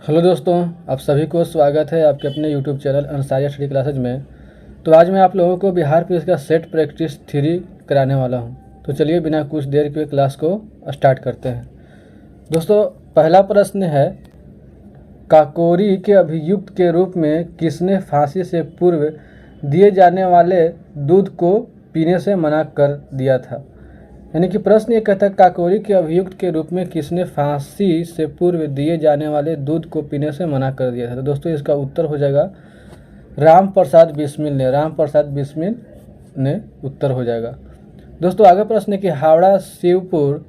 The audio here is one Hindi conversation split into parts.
हेलो दोस्तों, आप सभी को स्वागत है आपके अपने YouTube channel Ansaria study classes में। तो आज मैं आप लोगों को बिहार पुलिस का सेट प्रैक्टिस थ्री कराने वाला हूं। तो चलिए बिना कुछ देर के क्लास को स्टार्ट करते हैं। दोस्तों, पहला प्रश्न है, काकोरी के अभियुक्त के रूप में किसने फांसी से पूर्व दिए जाने वाले दूध को पीने से मना कर दिया था। यानी कि प्रश्न ये कहता है, काकोरी के अभियुक्त के रूप में किसने फांसी से पूर्व दिए जाने वाले दूध को पीने से मना कर दिया था। तो दोस्तों इसका उत्तर हो जाएगा राम प्रसाद बिस्मिल ने। राम प्रसाद बिस्मिल ने उत्तर हो जाएगा। दोस्तों आगे प्रश्न है कि हावड़ा शिवपुर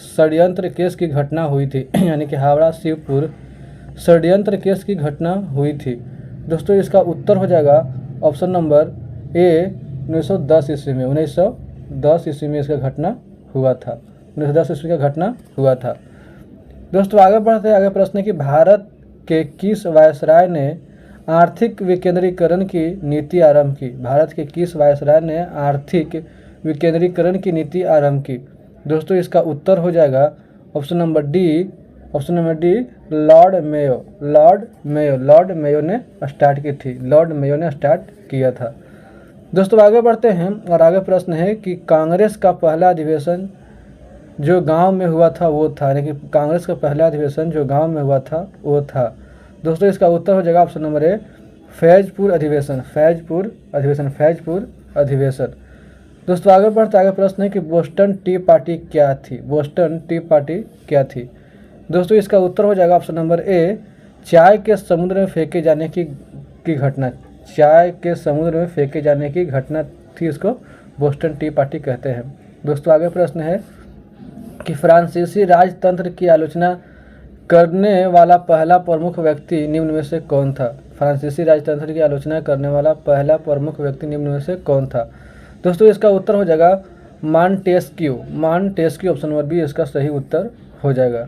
षड्यंत्र केस की घटना हुई थी। यानी कि हावड़ा शिवपुर षड्यंत्र केस की घटना हुई थी। दोस्तों इसका उत्तर हो जाएगा ऑप्शन नंबर ए 1910 ईस्वी में। 1910 ईस्वी में इसका घटना हुआ था। 1910 ईस्वी का घटना हुआ था। दोस्तों आगे बढ़ते हैं। आगे प्रश्न है कि भारत के किस वायसराय ने आर्थिक विकेंद्रीकरण की नीति आरंभ की। भारत के किस वायसराय ने आर्थिक विकेंद्रीकरण की नीति आरंभ की। दोस्तों इसका उत्तर हो जाएगा option number D. Option number D Lord Mayo. Lord Mayo ने स्टार्ट की थी। लॉर्ड मेयो ने स्टार्ट किया था। दोस्तों आगे बढ़ते हैं और आगे प्रश्न है कि कांग्रेस का पहला अधिवेशन जो गांव में हुआ था वो था। यानी कि कांग्रेस का पहला अधिवेशन जो गांव में हुआ था वो था। दोस्तों इसका उत्तर हो जाएगा ऑप्शन नंबर ए फैजपुर अधिवेशन। फैजपुर अधिवेशन। दोस्तों आगे बढ़ते आगे प्रश्न है कि बोस्टन टी पार्टी क्या थी। बोस्टन टी पार्टी क्या थी। दोस्तों इसका उत्तर हो जाएगा ऑप्शन नंबर ए चाय के समुद्र में फेंके जाने की घटना। चाय के समुद्र में फेंके जाने की घटना थी, इसको बोस्टन टी पार्टी कहते हैं। दोस्तों आगे प्रश्न है कि फ्रांसीसी राजतंत्र की आलोचना करने वाला पहला प्रमुख व्यक्ति निम्न में से कौन था। फ्रांसीसी राजतंत्र की आलोचना करने वाला पहला प्रमुख व्यक्ति निम्न में से कौन था। दोस्तों इसका उत्तर हो जाएगा मॉन्टेस्क्यू। ऑप्शन नंबर बी इसका सही उत्तर हो जाएगा।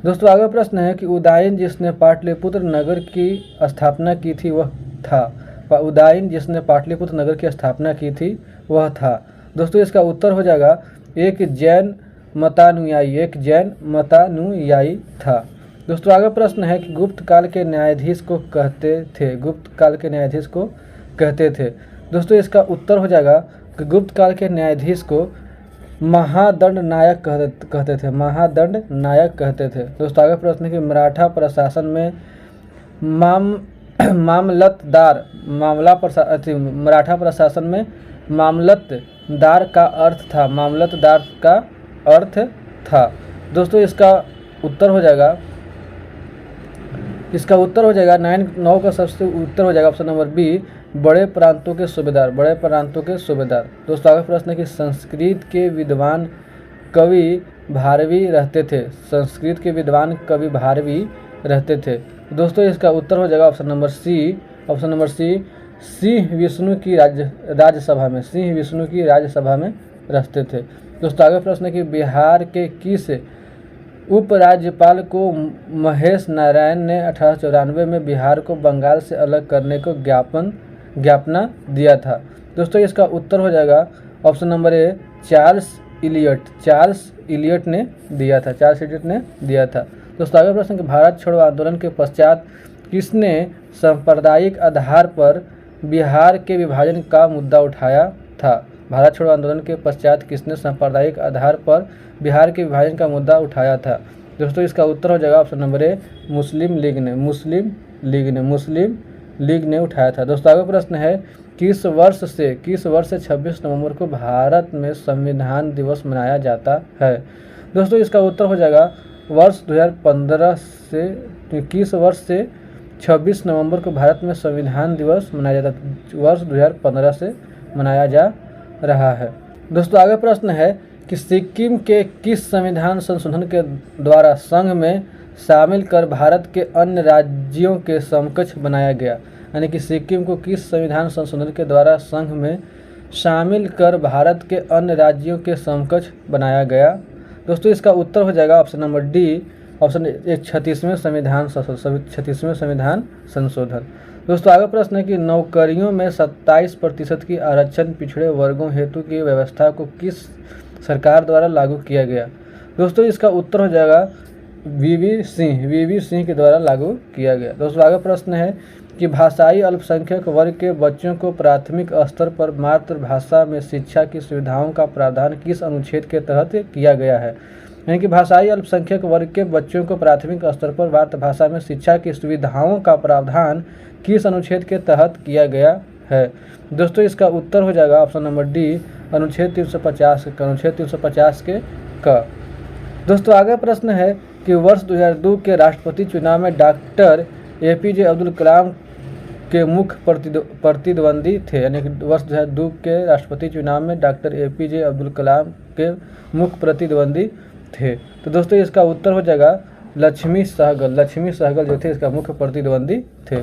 दोस्तों आगे प्रश्न है कि उदयन जिसने पाटलिपुत्र नगर की स्थापना की थी वह था। उदयन जिसने पाटलिपुत्र नगर की स्थापना की थी वह था। दोस्तों इसका उत्तर हो जाएगा एक जैन मतानुयायी था। दोस्तों आगे प्रश्न है कि गुप्त काल के न्यायाधीश को कहते थे। दोस्तों इसका उत्तर हो जाएगा कि गुप्त काल के न्यायाधीश को महादंड नायक कहते थे। दोस्तों आगे प्रश्न है कि मराठा प्रशासन में मराठा प्रशासन में मामलतदार का अर्थ था। दोस्तों इसका उत्तर हो जाएगा 9 का सबसे उत्तर हो जाएगा ऑप्शन नंबर बी बड़े प्रांतों के सूबेदार। दोस्तों आगे प्रश्न है कि संस्कृत के विद्वान कवि भारवी रहते थे। दोस्तों इसका उत्तर हो जाएगा option number C Singh Vishnu की राज्यसभा में रहते थे। दोस्तों आगे प्रश्न है कि बिहार के किस उपराज्यपाल को महेश नारायण ने 1894 में बिहार को बंगाल से अलग करने को ज्ञापना दिया था। दोस्तों इसका उत्तर हो जाएगा option number A Charles Elliot ने दिया था। दोस्तों आगे प्रश्न कि भारत छोड़ो आंदोलन के पश्चात किसने सांप्रदायिक आधार पर बिहार के विभाजन का मुद्दा उठाया था। भारत छोड़ो आंदोलन के पश्चात किसने सांप्रदायिक आधार पर बिहार के विभाजन का मुद्दा उठाया था। दोस्तों इसका उत्तर हो जाएगा ऑप्शन नंबर ए मुस्लिम लीग ने उठाया था। दोस्तों आगे प्रश्न है किस वर्ष से 26 नवंबर को भारत में संविधान दिवस मनाया जाता है। दोस्तों इसका उत्तर हो जाएगा वर्ष 2015 से 26 नवंबर को भारत में संविधान दिवस मनाया जाता है। वर्ष 2015 से मनाया जा रहा है। दोस्तों आगे प्रश्न है कि सिक्किम के किस संविधान संशोधन के द्वारा संघ में शामिल कर भारत के अन्य राज्यों के समकक्ष बनाया गया। यानी कि सिक्किम को किस संविधान संशोधन के द्वारा संघ में शामिल कर भारत के अन्य राज्यों के समकक्ष बनाया गया। दोस्तों इसका उत्तर हो जाएगा ऑप्शन नंबर डी। ऑप्शन 36वें संविधान संशोधन। दोस्तों आगे प्रश्न है कि नौकरियों में 27% की आरक्षण पिछड़े वर्गों हेतु की व्यवस्था को किस सरकार द्वारा लागू किया गया। दोस्तों इसका उत्तर हो जाएगा वीवी सिंह के द्वारा लागू किया गया। दोस्तों आगे प्रश्न है कि भाषाई अल्पसंख्यक वर्ग के बच्चों को प्राथमिक स्तर पर मातृभाषा में शिक्षा की सुविधाओं का प्रावधान किस अनुच्छेद के तहत किया गया है। यानी कि भाषाई अल्पसंख्यक वर्ग के बच्चों को प्राथमिक स्तर पर मातृभाषा में शिक्षा की सुविधाओं का प्रावधान किस अनुच्छेद के तहत किया गया है। दोस्तों इसका उत्तर हो जाएगा ऑप्शन नंबर डी, अनुच्छेद 350 के क। दोस्तों आगे प्रश्न है कि वर्ष 2002 के राष्ट्रपति चुनाव में डॉक्टर APJ अब्दुल कलाम के मुख्य प्रतिद्वंदी थे। यानी कि वर्ष 2002 के राष्ट्रपति चुनाव में डॉक्टर APJ अब्दुल कलाम के मुख्य प्रतिद्वंदी थे। तो दोस्तों इसका उत्तर हो जाएगा लक्ष्मी सहगल जो थे इसका मुख्य प्रतिद्वंदी थे।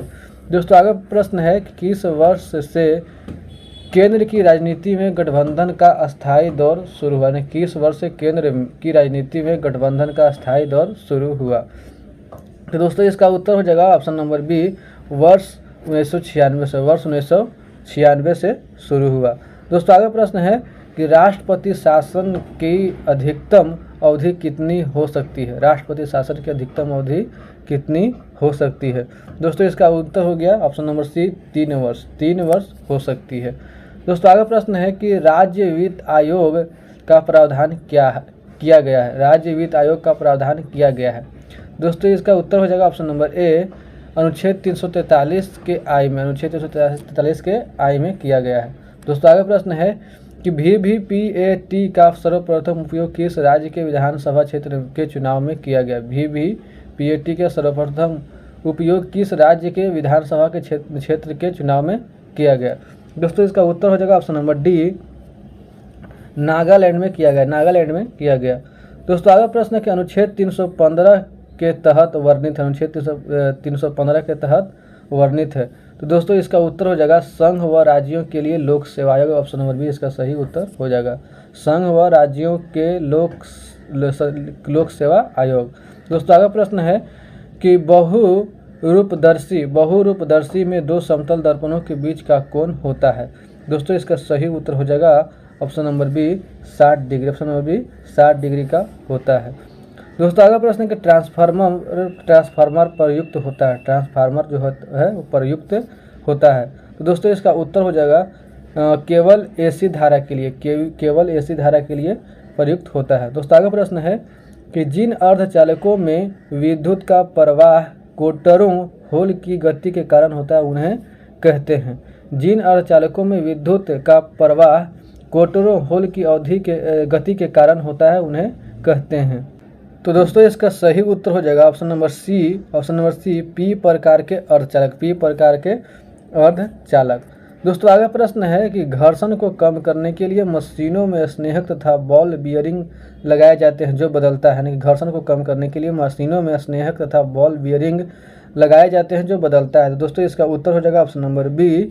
दोस्तों आगे प्रश्न है कि किस वर्ष से केंद्र की राजनीति में गठबंधन का अस्थायी दौर शुरू हुआ। किस वर्ष से केंद्र की राजनीति में गठबंधन का अस्थायी दौर शुरू हुआ। तो दोस्तों इसका उत्तर हो जाएगा ऑप्शन नंबर बी, वर्ष 1996 से शुरू हुआ। दोस्तों आगे प्रश्न है कि राष्ट्रपति शासन की अधिकतम अवधि कितनी हो सकती है। राष्ट्रपति शासन की अधिकतम अवधि कितनी हो सकती है। दोस्तों इसका उत्तर हो गया ऑप्शन नंबर सी, 3 वर्ष हो सकती है। दोस्तों आगे प्रश्न है कि राज्य वित्त आयोग का प्रावधान किया गया है। राज्य वित्त आयोग का प्रावधान किया गया है। दोस्तों इसका उत्तर हो जाएगा ऑप्शन नंबर ए, अनुच्छेद 343 के आई में किया गया है। दोस्तों आगे प्रश्न है कि VVPAT का सर्वप्रथम उपयोग किस राज्य के विधानसभा क्षेत्र के चुनाव में किया गया। VVPAT का सर्वप्रथम उपयोग किस राज्य के विधानसभा के क्षेत्र के चुनाव में किया गया। दोस्तों इसका उत्तर हो जाएगा ऑप्शन नंबर डी, नागालैंड में किया गया। दोस्तों आगे प्रश्न है कि अनुच्छेद 315 के तहत वर्णित है। अनुच्छेद 315 के तहत वर्णित है। तो दोस्तों इसका उत्तर हो जाएगा संघ व राज्यों के लिए लोक सेवा आयोग। ऑप्शन नंबर बी इसका सही उत्तर हो जाएगा, संघ व राज्यों के लोक सेवा आयोग। दोस्तों आगे प्रश्न है कि बहुरूपदर्शी में दो समतल दर्पणों के बीच का कोण होता है। दोस्तों इसका सही उत्तर हो जाएगा option number B, 60 degree. Option number B 60 degree का होता है। दोस्तों आगे प्रश्न है कि ट्रांसफार्मर प्रयुक्त होता है। ट्रांसफार्मर जो है वो प्रयुक्त होता है। तो दोस्तों इसका उत्तर हो जाएगा केवल AC धारा के लिए प्रयुक्त होता है। दोस्तों आगे प्रश्न है कि जिन अर्धचालकों में विद्युत का प्रवाह कोटरों होल की गति के कारण होता है उन्हें कहते हैं। जिन अर्धचालकों में विद्युत का प्रवाह कोटरों होल की गति के कारण होता है उन्हें कहते हैं। तो दोस्तों इसका सही उत्तर हो जाएगा ऑप्शन नंबर सी, P प्रकार के अर्धचालक। दोस्तों आगे प्रश्न है कि घर्षण को कम करने के लिए मशीनों में स्नेहक तथा बॉल बियरिंग लगाए जाते हैं जो बदलता है। यानी कि घर्षण को कम करने के लिए मशीनों में स्नेहक तथा बॉल बियरिंग लगाए जाते हैं जो बदलता है। तो दोस्तों इसका उत्तर हो जाएगा ऑप्शन नंबर बी,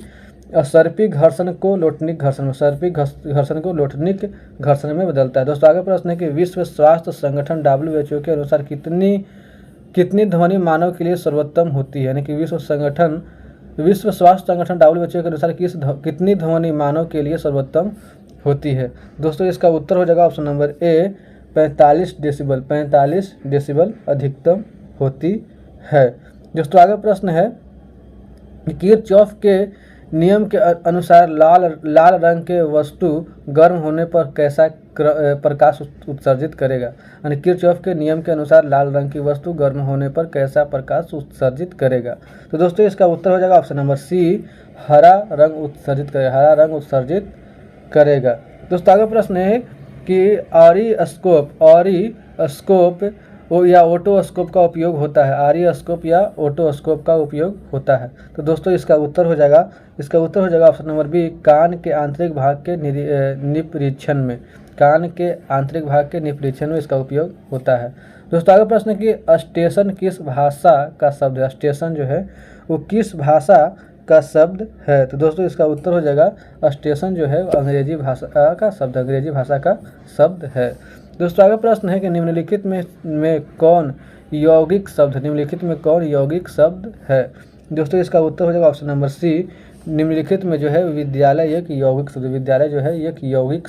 सर्पिक घर्षण को लोटनिक घर्षण में बदलता है। दोस्तों आगे प्रश्न है कि विश्व स्वास्थ्य संगठन WHO के अनुसार कितनी ध्वनि मानव के लिए सर्वोत्तम होती है। यानी कि विश्व स्वास्थ्य संगठन WHO के अनुसार कितनी ध्वनि मानव के लिए सर्वोत्तम होती है। दोस्तों इसका उत्तर हो जाएगा ऑप्शन नंबर ए, 45 डेसिबल अधिकतम होती है। दोस्तों आगे प्रश्न है कि किरचॉफ के नियम के अनुसार लाल रंग के वस्तु गर्म होने पर कैसा प्रकाश उत्सर्जित करेगा। यानी किरचॉफ के नियम के अनुसार लाल रंग की वस्तु गर्म होने पर कैसा प्रकाश उत्सर्जित करेगा। तो दोस्तों इसका उत्तर हो जाएगा ऑप्शन नंबर सी, हरा रंग उत्सर्जित करेगा। दोस्तों आगे प्रश्न है कि ऑरिस्कोप या ऑटोस्कोप का उपयोग होता है। ऑरिस्कोप या ऑटोस्कोप का उपयोग होता है। तो दोस्तों इसका उत्तर हो जाएगा ऑप्शन नंबर बी, कान के आंतरिक भाग के निपरीक्षण में इसका उपयोग होता है। दोस्तों आगे प्रश्न कि स्टेशन किस भाषा का शब्द है। स्टेशन जो है वो किस भाषा का शब्द है। तो दोस्तों इसका उत्तर हो जाएगा स्टेशन जो है अंग्रेजी भाषा का शब्द है। दोस्तों आगे प्रश्न है कि निम्नलिखित में कौन यौगिक शब्द है। दोस्तों इसका उत्तर हो जाएगा ऑप्शन नंबर सी, निम्नलिखित में जो है विद्यालय एक यौगिक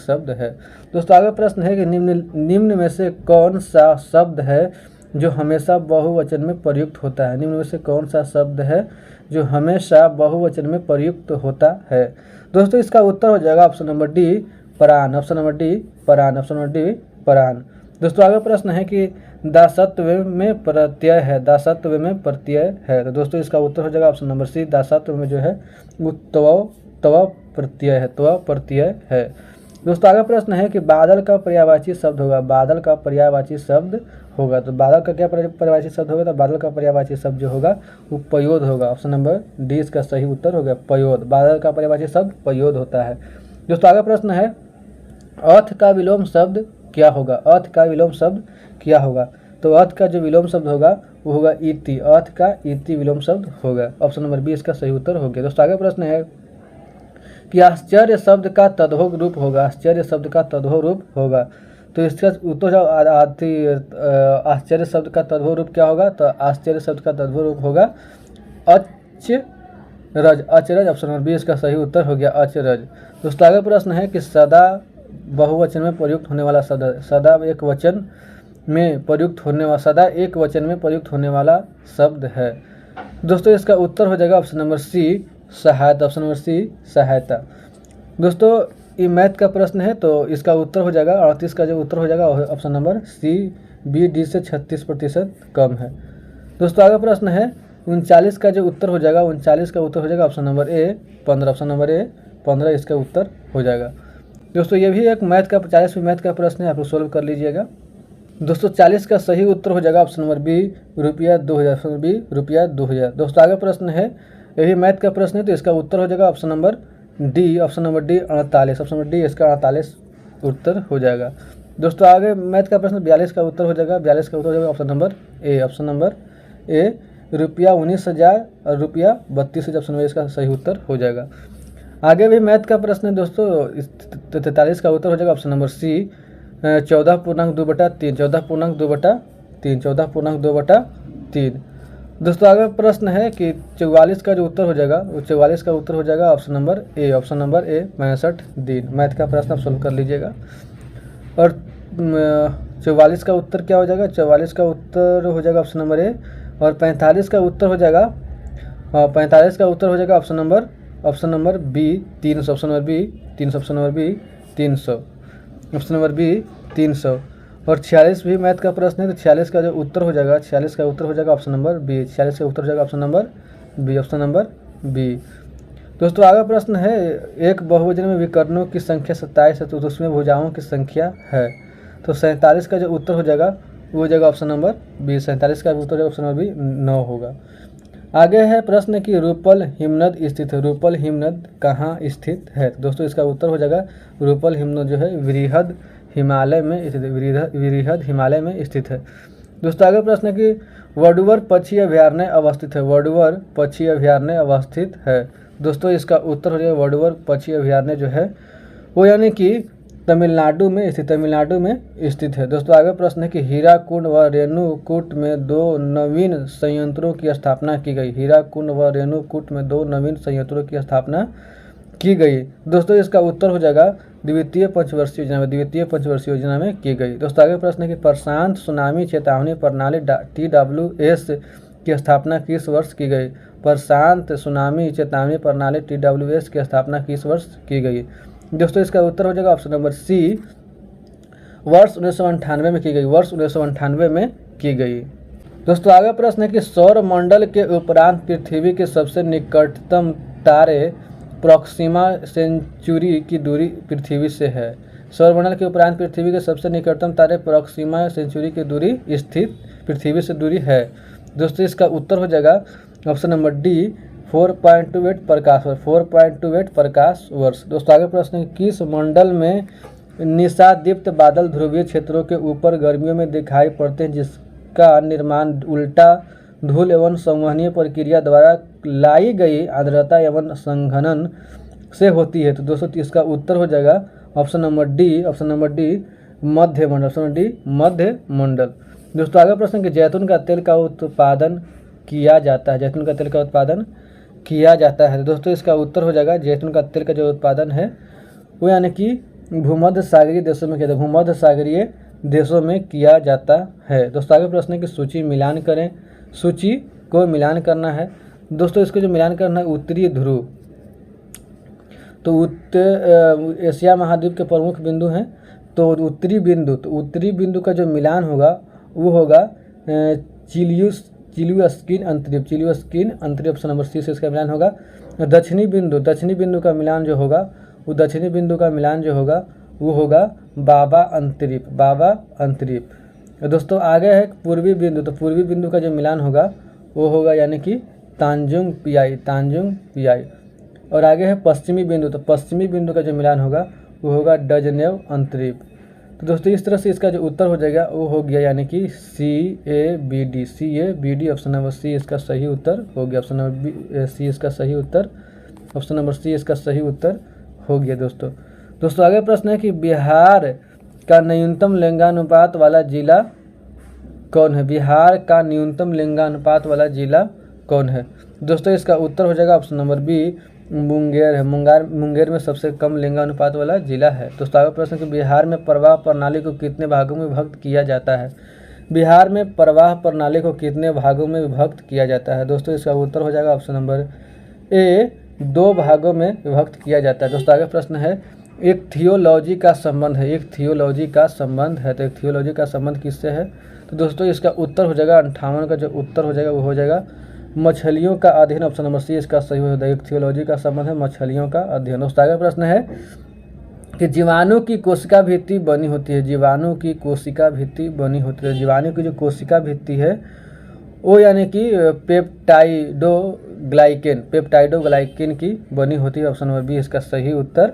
शब्द है। दोस्तों आगे प्रश्न है कि निम्न में से कौन सा शब्द है जो हमेशा बहुवचन में प्रयुक्त होता है? निम्न में से कौन सा शब्द है जो हमेशा बहुवचन में प्रयुक्त होता है? दोस्तों इसका उत्तर हो जाएगा ऑप्शन नंबर डी, परान। ऑप्शन नंबर डी, परान। ऑप्शन नंबर डी, परान। दोस्तों आगे प्रश्न है कि दासत्व में प्रत्यय है, दासत्व में प्रत्यय है। तो दोस्तों इसका उत्तर हो जाएगा ऑप्शन नंबर सी, दासत्व में जो है वो त्व प्रत्यय है, त्व प्रत्यय है। दोस्तों आगे प्रश्न है कि बादल का पर्यायवाची शब्द होगा, बादल का पर्यायवाची शब्द होगा। तो बादल का क्या पर्यायवाची शब्द होगा? तो बादल का पर्यायवाची शब्द जो होगा वो पयोद होगा। ऑप्शन नंबर डी इसका सही उत्तर हो गया, पयोद। बादल का पर्यायवाची शब्द पयोद होता है। दोस्तों आगे प्रश्न है अर्थ का विलोम शब्द क्या होगा? अर्थ का विलोम शब्द क्या होगा? तो अर्थ का जो विलोम शब्द होगा वो होगा इति, अर्थ का इति विलोम शब्द होगा। ऑप्शन नंबर बी इसका सही उत्तर हो गया। दोस्तों आगे प्रश्न है कि आश्चर्य शब्द का तद्भव रूप होगा, आश्चर्य शब्द का तद्भव रूप होगा। तो इसका उत्तर आश्चर्य शब्द का तद्भव रूप क्या होगा? तो आश्चर्य शब्द का तद्भव रूप होगा अचरज, अचरज। ऑप्शन नंबर बी इसका सही उत्तर हो गया, अचरज। दोस्तों आगे प्रश्न है कि सदा बहुवचन में प्रयुक्त होने वाला शब्द, सदा एक वचन में प्रयुक्त होने वाला, सदा एक वचन में प्रयुक्त होने वाला शब्द है। दोस्तों इसका उत्तर हो जाएगा ऑप्शन नंबर सी, सहायता। ऑप्शन नंबर सी, सहायता। दोस्तों ये मैथ का प्रश्न है तो इसका उत्तर हो जाएगा 38 का जो उत्तर हो जाएगा option number C, B D से 36% कम है। दोस्तों आगे प्रश्न है 39 का जो उत्तर हो जाएगा, 39 का उत्तर हो जाएगा ऑप्शन नंबर ए, 15। ऑप्शन नंबर ए, 15 इसका उत्तर हो जाएगा। दोस्तों ये भी एक मैथ का 40वीं मैथ का प्रश्न है, आप लोग सोल्व कर लीजिएगा। दोस्तों 40 का सही उत्तर हो जाएगा ऑप्शन नंबर बी, रुपया 2000। ऑप्शन नंबर बी, रुपया 2000। दोस्तों आगे प्रश्न है ये भी मैथ का प्रश्न है तो इसका उत्तर हो जाएगा option number D, option number D 48। Option number D इसका 48 उत्तर हो जाएगा। दोस्तों आगे मैथ का प्रश्न 42 का उत्तर हो जाएगा, 42 का उत्तर हो जाएगा ऑप्शन नंबर ए। ऑप्शन नंबर ए, रुपया 19,000 और रुपया 32,000। ऑप्शन नंबर इसका सही उत्तर हो जाएगा। आगे भी मैथ का प्रश्न है दोस्तों 43 का उत्तर हो जाएगा ऑप्शन नंबर सी, 14.2/3, 14.2/3, 14.2/3। दोस्तों आगे प्रश्न है कि 44 का जो उत्तर हो जाएगा वो 44 का उत्तर हो जाएगा ऑप्शन नंबर ए। ऑप्शन नंबर ए, 65 दिन। मैथ का प्रश्न आप सोल्व कर लीजिएगा। और 44 का उत्तर क्या हो जाएगा? 44 का उत्तर हो जाएगा ऑप्शन नंबर ए। और 45 का उत्तर हो जाएगा 45 का उत्तर हो जाएगा option number B, 300। Option number B, 300। Option number B, 300। Option number B, 300। और 46 भी मैथ का प्रश्न है तो 46 का जो उत्तर हो जाएगा, 46 का उत्तर हो जाएगा ऑप्शन नंबर बी, 46 का उत्तर हो जाएगा option number B. Option number B. दोस्तों आगे प्रश्न है एक बहुवचन में विकर्णों की संख्या 27 है तो उसमें भुजाओं की संख्या है। तो 47 का जो उत्तर हो जाएगा वो हो जाएगा ऑप्शन नंबर बी, 47 का उत्तर हो जाएगा ऑप्शन नंबर बी, 9 होगा। आगे है प्रश्न कि रूपल हिमनद स्थित है, रूपल हिमनद कहाँ स्थित है? तो दोस्तों इसका उत्तर हो जाएगा रूपल हिमनद जो है वृहद हिमालय में स्थित है, वृहद हिमालय में स्थित है। दोस्तों आगे प्रश्न है कि वडुवर पक्षी अभयारण्य अवस्थित है, वडुवर पक्षी अभयारण्य अवस्थित है। दोस्तों इसका उत्तर हो जाएगा वडुवर पक्षी अभयारण्य जो है वो यानी कि तमिलनाडु में स्थित, तमिलनाडु में स्थित है। दोस्तों आगे प्रश्न है कि हीराकुंड व रेणुकूट में 2 नवीन संयंत्रों की स्थापना की गई, हीराकुंड व रेणुकूट में 2 नवीन संयंत्रों की स्थापना की गई। दोस्तों इसका उत्तर हो जाएगा द्वितीय पंचवर्षीय योजना में, द्वितीय पंचवर्षीय योजना में की गई। दोस्तों आगे प्रश्न है कि प्रशांत सुनामी चेतावनी प्रणाली TWS की स्थापना किस वर्ष की गई? प्रशांत सुनामी चेतावनी प्रणाली TWS की स्थापना किस वर्ष की गई? दोस्तों इसका उत्तर हो जाएगा ऑप्शन नंबर सी, वर्ष 1998 में की गई, वर्ष 1998 में की गई। दोस्तों आगे प्रश्न है कि सौर मंडल के उपरांत पृथ्वी के सबसे निकटतम तारे प्रॉक्सिमा सेंचुरी की दूरी पृथ्वी से है। सौरमंडल के उपरांत पृथ्वी के सबसे निकटतम तारे प्रॉक्सिमा सेंचुरी की दूरी स्थित पृथ्वी से दूरी है। दोस्तों इसका उत्तर हो जाएगा ऑप्शन नंबर डी, 4.28 प्रकाश वर्ष, 4.28 प्रकाश वर्ष। दोस्तों आगे प्रश्न है किस मंडल में निशादीप्त बादल ध्रुवीय क्षेत्रों के ऊपर गर्मियों में दिखाई पड़ते हैं जिसका निर्माण उल्टा धूल एवं संवहनीय प्रक्रिया द्वारा लाई गई आर्द्रता एवं संघनन से होती है? तो दोस्तों इसका उत्तर हो जाएगा option number D, option number D, मध्य मंडल। ऑप्शन नंबर डी, मध्य मंडल। दोस्तों आगे प्रश्न कि जैतून का तेल का उत्पादन किया जाता है, जैतून का तेल का उत्पादन किया जाता है। तो दोस्तों इसका उत्तर हो जाएगा जैतून का तेल का जो उत्पादन है वो यानी कि भूमध्य सागरीय देशों में किया जाता है, भूमध्य सागरीय देशों में किया जाता है। दोस्तों आगे प्रश्न है कि सूची मिलान करें। सूची को मिलान करना है। दोस्तों इसको जो मिलान करना है उत्तरी ध्रुव, तो उत्तर एशिया महाद्वीप के प्रमुख बिंदु हैं, तो उत्तरी बिंदु का जो मिलान होगा वो होगा चिलियोस्किन अंतरिप ऑप्शन नंबर सी से इसका मिलान होगा। दक्षिणी बिंदु का मिलान जो होगा वो होगा बाबा अंतरिप। दोस्तों आगे है पूर्वी बिंदु, तो पूर्वी बिंदु का जो मिलान होगा वो होगा यानी कि तांजुंग पियाई। और आगे है पश्चिमी बिंदु, तो पश्चिमी बिंदु का जो मिलान होगा वो होगा डजनेव अंतरिप। तो दोस्तों इस तरह से इसका जो उत्तर हो जाएगा वो हो गया यानी कि CABD ऑप्शन नंबर सी इसका सही उत्तर हो गया। ऑप्शन नंबर सी इसका सही उत्तर हो गया। दोस्तों आगे प्रश्न है कि बिहार का न्यूनतम लिंगानुपात वाला जिला कौन है? बिहार का न्यूनतम लिंगानुपात वाला जिला कौन है? दोस्तों इसका उत्तर हो जाएगा ऑप्शन नंबर बी मुंगेर है। मुंगेर में सबसे कम लिंगानुपात वाला जिला है। दोस्तों आगे प्रश्न कि बिहार में प्रवाह प्रणाली को कितने भागों में विभक्त किया जाता है? बिहार में प्रवाह प्रणाली को कितने भागों में विभक्त किया जाता है? दोस्तों इसका उत्तर हो जाएगा ऑप्शन नंबर ए 2 भागों में विभक्त किया जाता है। दोस्तों आगे प्रश्न है एक थियोलॉजी का संबंध है। तो एक थियोलॉजी का संबंध किससे है? तो दोस्तों इसका उत्तर हो जाएगा 58 का जो उत्तर हो जाएगा वो हो जाएगा मछलियों का अध्ययन। ऑप्शन नंबर सी इसका सही हो जाएगा। एक थियोलॉजी का संबंध है मछलियों का अध्ययन। दोस्तों आगे प्रश्न है कि जीवाणु की कोशिका भित्ति बनी होती है। जीवाणु की जो कोशिका भित्ति है वो यानी कि पेप्टाइडोग्लाइकेन की बनी होती है। ऑप्शन नंबर बी इसका सही उत्तर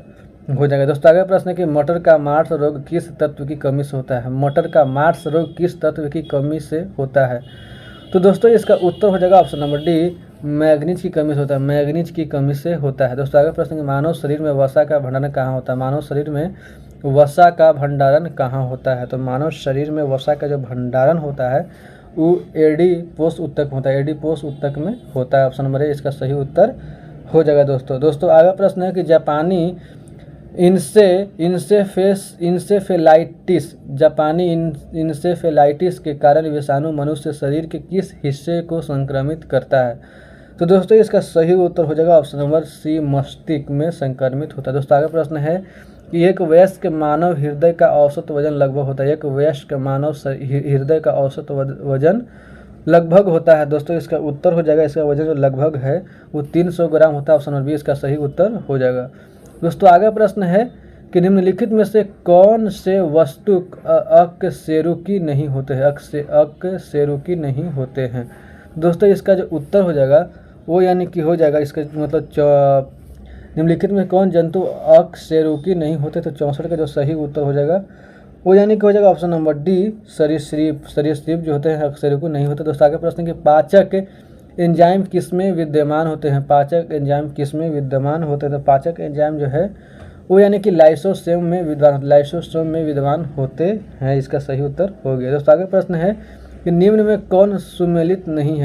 हो जाएगा। दोस्तों आगे प्रश्न है कि मटर का मार्स रोग किस तत्व की कमी से होता है? मटर का मार्स रोग किस तत्व की कमी से होता है? तो दोस्तों इसका उत्तर हो जाएगा ऑप्शन नंबर डी मैग्नीज की कमी से होता है। दोस्तों आगे प्रश्न है मानव शरीर में वसा का भंडारण कहाँ होता है? मानव शरीर में वसा का भंडारण कहाँ होता है? तो मानव शरीर में वसा का जो भंडारण होता है वो एडिपोस ऊतक में होता है। ऑप्शन नंबर ए इसका सही उत्तर हो जाएगा। दोस्तों आगे प्रश्न है कि जापानी इंसेफेलाइटिस के कारण विषाणु मनुष्य शरीर के किस हिस्से को संक्रमित करता है? तो दोस्तों इसका सही उत्तर हो जाएगा ऑप्शन नंबर सी मस्तिष्क में संक्रमित होता है। दोस्तों आगे प्रश्न है कि एक वयस्क मानव हृदय का औसत वजन लगभग होता है। एक वयस्क मानव हृदय का औसत वजन लगभग होता है। दोस्तों इसका उत्तर हो जाएगा इसका वजन जो लगभग है वो 300 ग्राम होता है। ऑप्शन नंबर बी इसका सही उत्तर हो जाएगा। दोस्तों आगे प्रश्न है कि निम्नलिखित में से कौन से वस्तु अकशेरुकी नहीं होते हैं? दोस्तों इसका जो उत्तर हो जाएगा वो यानी कि हो जाएगा इसका मतलब निम्नलिखित में कौन जंतु अकशेरुकी नहीं होते? तो 64 का जो सही उत्तर हो जाएगा वो यानी कि हो जाएगा ऑप्शन नंबर डी सरीसृप जो होते हैं अकशेरुकी नहीं होते। दोस्तों आगे प्रश्न कि पाचक एंजाइम किसमें विद्यमान होते हैं? तो पाचक एंजाइम जो है वो यानी कि लाइसोसोम में विद्यमान होते हैं। इसका सही उत्तर हो गया। दोस्तों आगे प्रश्न है कि निम्न में कौन सुमेलित नहीं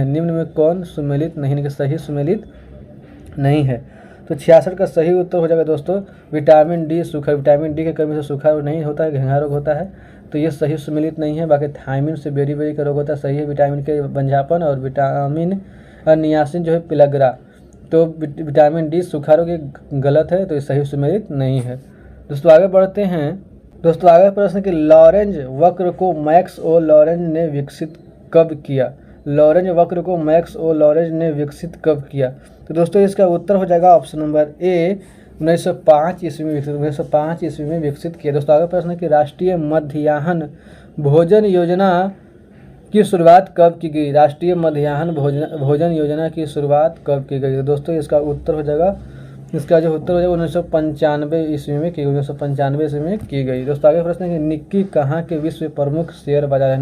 है? सही सुमेलित नहीं है। तो 66 का सही उत्तर हो जाएगा। दोस्तों विटामिन डी की कमी से सूखा नहीं होता है, घेंघा रोग होता है, तो ये सही सुमेलित नहीं है। बाकी थायमिन से बेरी का रोग होता है, सही है विटामिन के बंझापन, और विटामिन नियासिन जो है पिलग्रा, तो विटामिन डी सूखा रोग गलत है, तो ये सही सुमेलित नहीं है। दोस्तों आगे बढ़ते हैं। दोस्तों आगे प्रश्न कि लॉरेंज वक्र को मैक्स ओ लॉरेंज ने विकसित कब किया? तो दोस्तों इसका उत्तर हो जाएगा ऑप्शन नंबर ए 1905 ईस्वी में विकसित किया। दोस्तों आगे प्रश्न कि राष्ट्रीय मध्याह्न भोजन योजना की शुरुआत कब की गई? भोजन योजना की शुरुआत कब की गई? दोस्तों इसका उत्तर हो जाएगा 1995 ईस्वी में की गई। दोस्तों आगे प्रश्न है कि निक्की कहाँ के विश्व प्रमुख शेयर बाजार है?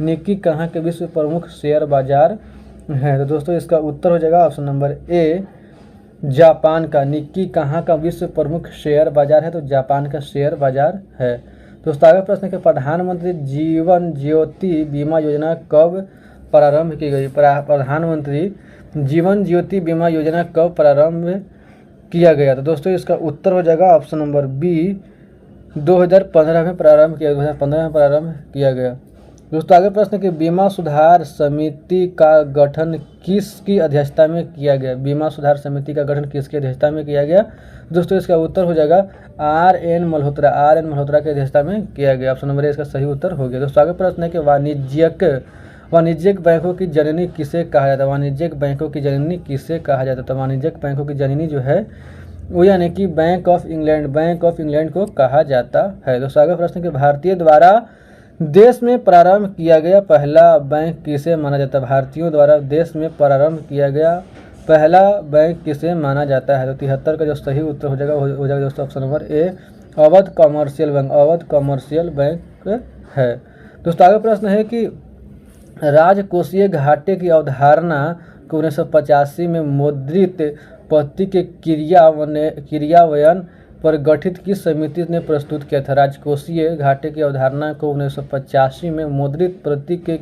निक्की कहाँ के विश्व प्रमुख शेयर बाजार है? तो दोस्तों इसका उत्तर हो जाएगा ऑप्शन नंबर ए जापान का। निक्की कहाँ का विश्व प्रमुख शेयर बाजार है? तो जापान का शेयर बाजार है। दोस्तों आगे प्रश्न है कि प्रधानमंत्री जीवन ज्योति बीमा योजना कब प्रारंभ की गई? प्रधानमंत्री जीवन ज्योति बीमा योजना कब प्रारंभ किया गया? तो दोस्तों इसका उत्तर हो जाएगा ऑप्शन नंबर बी 2015 में प्रारंभ किया गया। दोस्तों आगे प्रश्न कि बीमा सुधार समिति का गठन किसकी अध्यक्षता में किया गया? बीमा सुधार समिति का गठन किसकी अध्यक्षता में किया गया? दोस्तों इसका उत्तर हो जाएगा RN मल्होत्रा की अध्यक्षता में किया गया। ऑप्शन नंबर ए इसका सही उत्तर हो गया। दोस्तों आगे प्रश्न है कि वाणिज्यिक बैंकों की जननी किसे कहा जाता है? वाणिज्यिक बैंकों की जननी किसे कहा जाता है? तो वाणिज्यिक बैंकों की जननी जो है वो यानी कि बैंक ऑफ इंग्लैंड को कहा जाता है। दोस्तों आगे प्रश्न कि भारतीय द्वारा देश में प्रारंभ किया गया पहला बैंक किसे माना जाता है? भारतीयों द्वारा देश में प्रारंभ किया गया पहला बैंक किसे माना जाता है? तो 73 का जो सही उत्तर हो जाएगा दोस्तों ऑप्शन नंबर ए अवध कमर्शियल बैंक है। दोस्तों आगे प्रश्न है कि राजकोषीय घाटे की अवधारणा को 1985 में मुद्रित पत्ती के क्रियान्वयन पर गठित किस समिति ने प्रस्तुत किया था? राजकोषीय घाटे की अवधारणा को 1985 में मुद्रित पत्ती के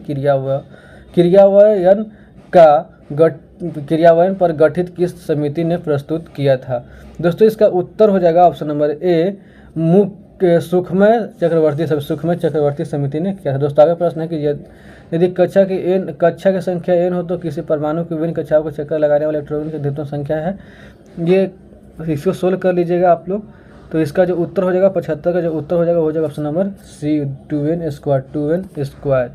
क्रियान्वयन पर गठित किस समिति ने प्रस्तुत किया था? दोस्तों इसका उत्तर हो जाएगा ऑप्शन नंबर ए सुखमय चक्रवर्ती समिति ने किया था। दोस्तों आगे प्रश्न है कि यदि कक्षा की संख्या n हो तो किसी परमाणु की विभिन्न कक्षाओं को चक्कर लगाने वाले इलेक्ट्रॉन की अधिकतम संख्या है। ये इसको सोल्व कर लीजिएगा आप लोग। तो इसका जो उत्तर हो जाएगा 75 का जो उत्तर हो जाएगा option number C 2n square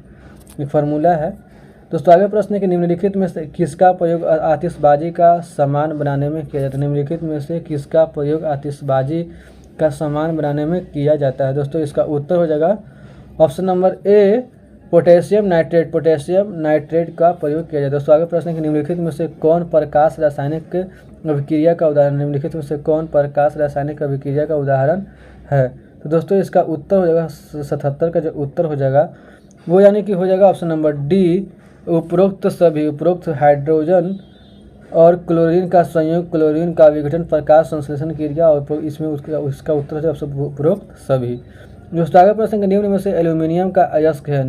ये फार्मूला है। दोस्तों आगे प्रश्न है कि निम्नलिखित में से किसका प्रयोग आतिशबाजी का सामान बनाने में किया जाता है? निम्नलिखित में से किसका प्रयोग आतिशबाजी का सामान बनाने में किया जाता है? दोस्तों इसका उत्तर हो जाएगा ऑप्शन नंबर ए पोटेशियम नाइट्रेट का प्रयोग किया जाता है। दोस्तों आगे प्रश्न है कि निम्नलिखित में से कौन प्रकाश रासायनिक अभिक्रिया का उदाहरण है? तो दोस्तों इसका उत्तर हो जाएगा 77 का जो उत्तर हो जाएगा वो यानी कि हो जाएगा ऑप्शन नंबर डी उपरोक्त हाइड्रोजन और क्लोरीन का संयोग क्लोरीन का विघटन प्रकाश संश्लेषण क्रिया और इसमें उसका उत्तर है उपरोक्त सभी। दोस्तों आगे प्रश्न निम्न में से एल्यूमिनियम का अयस्क है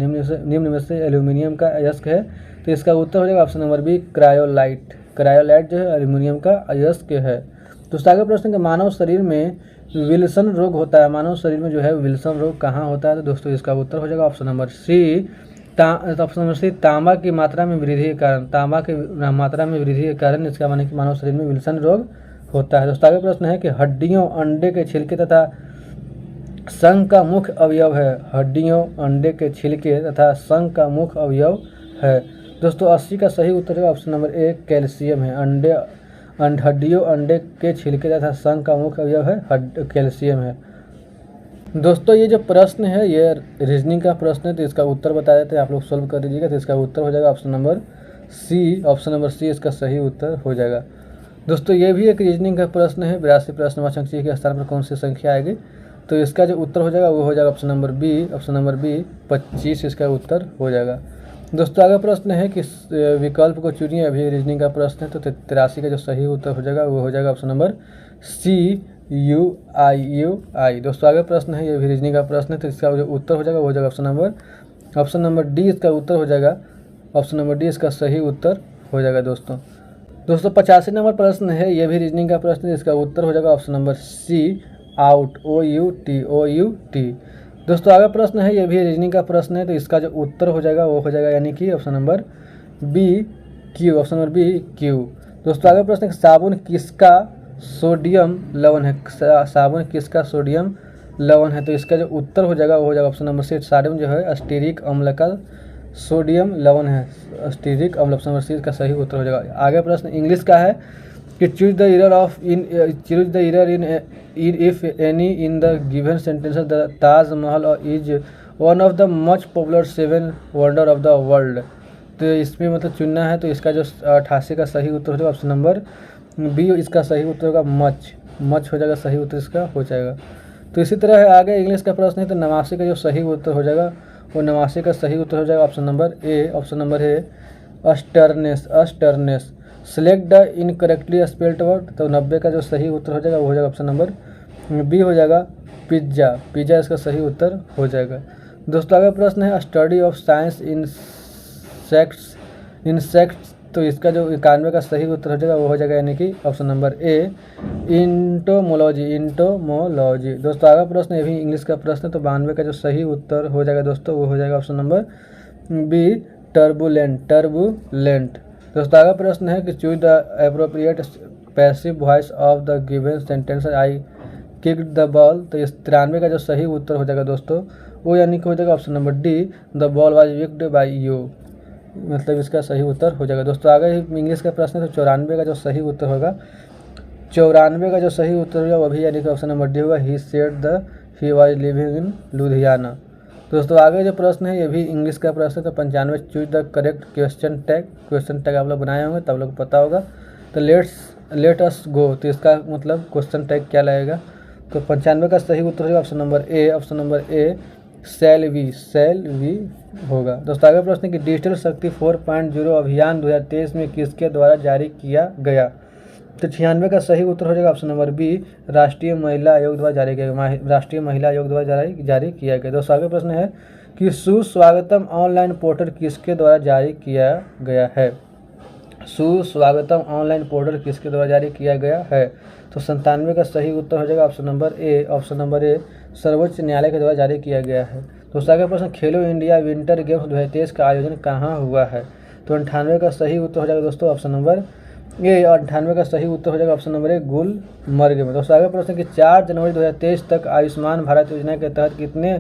तो इसका उत्तर हो जाएगा ऑप्शन नंबर बी क्रायोलाइट जो है एल्यूमिनियम का अयस्क है। दोस्तों आगे प्रश्न कि मानव शरीर में विल्सन रोग होता है विल्सन रोग कहाँ होता है? तो दोस्तों इसका उत्तर हो जाएगा ऑप्शन नंबर सी तांबा की मात्रा में वृद्धि के कारण इसका माने कि मानव शरीर में विल्सन रोग होता है। दोस्तों आगे प्रश्न है कि हड्डियों अंडे के छिलके तथा संघ का मुख्य अवयव है। दोस्तों 80 का सही उत्तर है ऑप्शन नंबर ए कैल्शियम है। हड्डियों अंडे के छिलके तथा संघ का मुख्य अवयव है कैल्शियम है। दोस्तों ये जो प्रश्न है ये रीजनिंग का प्रश्न है तो इसका उत्तर बता देते हैं, आप लोग सॉल्व कर दीजिएगा। तो इसका उत्तर हो जाएगा ऑप्शन नंबर सी इसका सही उत्तर हो जाएगा। दोस्तों ये भी एक रीजनिंग का प्रश्न है 82 प्रश्नवाचक चिन्ह के स्थान पर कौन सी संख्या आएगी? तो इसका जो उत्तर हो जाएगा वो हो जाएगा ऑप्शन नंबर बी 25 इसका उत्तर हो जाएगा। दोस्तों आगे प्रश्न है कि विकल्प को चुनिए, अभी रीजनिंग का प्रश्न है तो 83 का जो सही उत्तर हो जाएगा वो हो जाएगा ऑप्शन नंबर सी दोस्तों आगे प्रश्न है ये भी रीजनिंग का प्रश्न है तो इसका जो उत्तर हो जाएगा वो हो जाएगा ऑप्शन नंबर डी इसका उत्तर हो जाएगा। ऑप्शन नंबर डी इसका सही उत्तर हो जाएगा। दोस्तों 85 नंबर प्रश्न है ये भी रीजनिंग का प्रश्न है, इसका उत्तर हो जाएगा option number C out OUT। दोस्तों आगे प्रश्न है ये भी रीजनिंग का प्रश्न है तो इसका जो उत्तर हो जाएगा वो हो जाएगा यानी कि ऑप्शन नंबर बी क्यू। दोस्तों आगे प्रश्न है साबुन किसका सोडियम लवण है? तो इसका जो उत्तर हो जाएगा वो हो जाएगा ऑप्शन नंबर सी सोडियम जो है अस्टीरिक अम्ल का सोडियम लवण है अस्टीरिक अम्ल। ऑप्शन नंबर सी का सही उत्तर हो जाएगा। आगे प्रश्न इंग्लिश का है कि choose the error if any in the given sentence the Taj Mahal is one of the much popular 7 wonder of the world. तो इसमें मतलब चुनना है तो इसका जो 88 का सही उत्तर हो जाएगा ऑप्शन नंबर बी इसका सही उत्तर होगा मच हो जाएगा, सही उत्तर इसका हो जाएगा। तो इसी तरह है आगे इंग्लिश का प्रश्न है तो 89 का जो सही उत्तर हो जाएगा वो 89 का सही उत्तर हो जाएगा ऑप्शन नंबर ए अस्टर्नेस। Select the incorrectly spelled word तो 90 का जो सही उत्तर हो जाएगा वो हो जाएगा ऑप्शन नंबर बी हो जाएगा पिज्जा इसका सही उत्तर हो जाएगा। दोस्तों आगे प्रश्न है स्टडी ऑफ साइंस इंसेक्ट्स तो इसका जो 91 का सही उत्तर हो जाएगा वो हो जाएगा यानी कि ऑप्शन नंबर ए इंटोमोलॉजी। दोस्तों आगे प्रश्न ये भी इंग्लिश का प्रश्न है, तो 92 का जो सही उत्तर हो जाएगा दोस्तों वो हो जाएगा ऑप्शन नंबर बी टर्बुलेंट। दोस्तों आगे प्रश्न है कि choose the appropriate passive voice of the given sentence I kicked the ball. तो इस 93 का जो सही उत्तर हो जाएगा दोस्तों वो यानी कि हो जाएगा option number D the ball was kicked by you, मतलब इसका सही उत्तर हो जाएगा। दोस्तों आगे इंग्लिश का प्रश्न है, तो 94 का जो सही उत्तर होगा 94 का जो सही उत्तर होगा वो भी यानी कि ऑप्शन नंबर डी होगा he said he was living in Ludhiana. दोस्तों आगे जो प्रश्न है ये भी इंग्लिश का प्रश्न है, तो 95 choose the correct question tag आप लोग बनाए होंगे तब लोग पता होगा। तो लेट अस गो, तो इसका मतलब क्वेश्चन टैग क्या लगेगा। तो 95 का सही उत्तर होगा option number A shall we होगा। दोस्तों आगे प्रश्न कि डिजिटल शक्ति 4.0 अभियान 2023 में किसके द्वारा जारी किया गया। तो 96 का सही उत्तर हो जाएगा ऑप्शन नंबर बी राष्ट्रीय महिला आयोग द्वारा जारी किया गया। दोस्तों आगे प्रश्न है कि सुस्वागतम ऑनलाइन पोर्टल किसके द्वारा जारी किया गया है। सुस्वागतम ऑनलाइन पोर्टल किसके द्वारा जारी किया गया है। तो 97 का सही उत्तर हो जाएगा ऑप्शन नंबर ए सर्वोच्च न्यायालय के द्वारा जारी किया गया है। दोस्तों आगे प्रश्न खेलो इंडिया विंटर गेम्स 2023 का आयोजन कहाँ हुआ है। तो 98 का सही उत्तर हो जाएगा दोस्तों ऑप्शन नंबर ए, और 98 का सही उत्तर हो जाएगा ऑप्शन नंबर ए गुलमर्ग में। दोस्तों आगे प्रश्न कि 4 जनवरी 2023 तक आयुष्मान भारत योजना के तहत कितने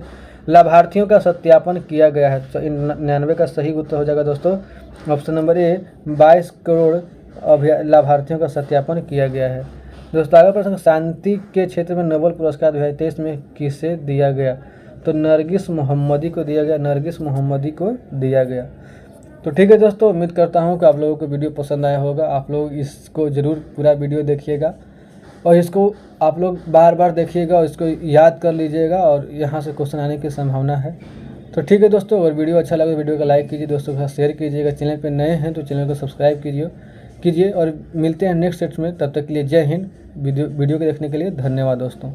लाभार्थियों का सत्यापन किया गया है। तो 99 का सही उत्तर हो जाएगा दोस्तों ऑप्शन नंबर ए 22 करोड़ लाभार्थियों का सत्यापन किया गया है। दोस्तों आगे प्रश्न शांति के क्षेत्र में नोबेल पुरस्कार 2023 में किसे दिया गया। तो नरगिस मोहम्मदी को दिया गया। तो ठीक है दोस्तों, उम्मीद करता हूँ कि आप लोगों को वीडियो पसंद आया होगा। आप लोग इसको ज़रूर पूरा वीडियो देखिएगा और इसको आप लोग बार बार देखिएगा और इसको याद कर लीजिएगा और यहाँ से क्वेश्चन आने की संभावना है। तो ठीक है दोस्तों, अगर वीडियो अच्छा लगे वीडियो को लाइक कीजिए, दोस्तों के साथ शेयर कीजिएगा। चैनल पर नए हैं तो चैनल को सब्सक्राइब कीजिए और मिलते हैं नेक्स्ट सेट में। तब तक के लिए जय हिंद। वीडियो को देखने के लिए धन्यवाद दोस्तों।